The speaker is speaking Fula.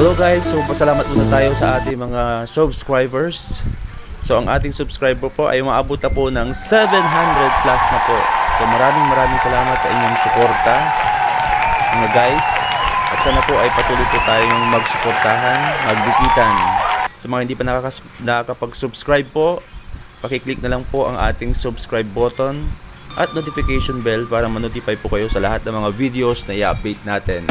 Hello guys, so pasalamat muna tayo sa ating mga subscribers. So ang ating subscriber po ay umaabot na po ng 700 plus na po. So maraming salamat sa inyong suporta mga guys. At sana po ay patuloy po tayong magsuportahan, magdikitan. Sa mga hindi pa nakakapag-subscribe po, pakiclick na lang po ang ating subscribe button at notification bell para ma-notify po kayo sa lahat ng mga videos na i-update natin.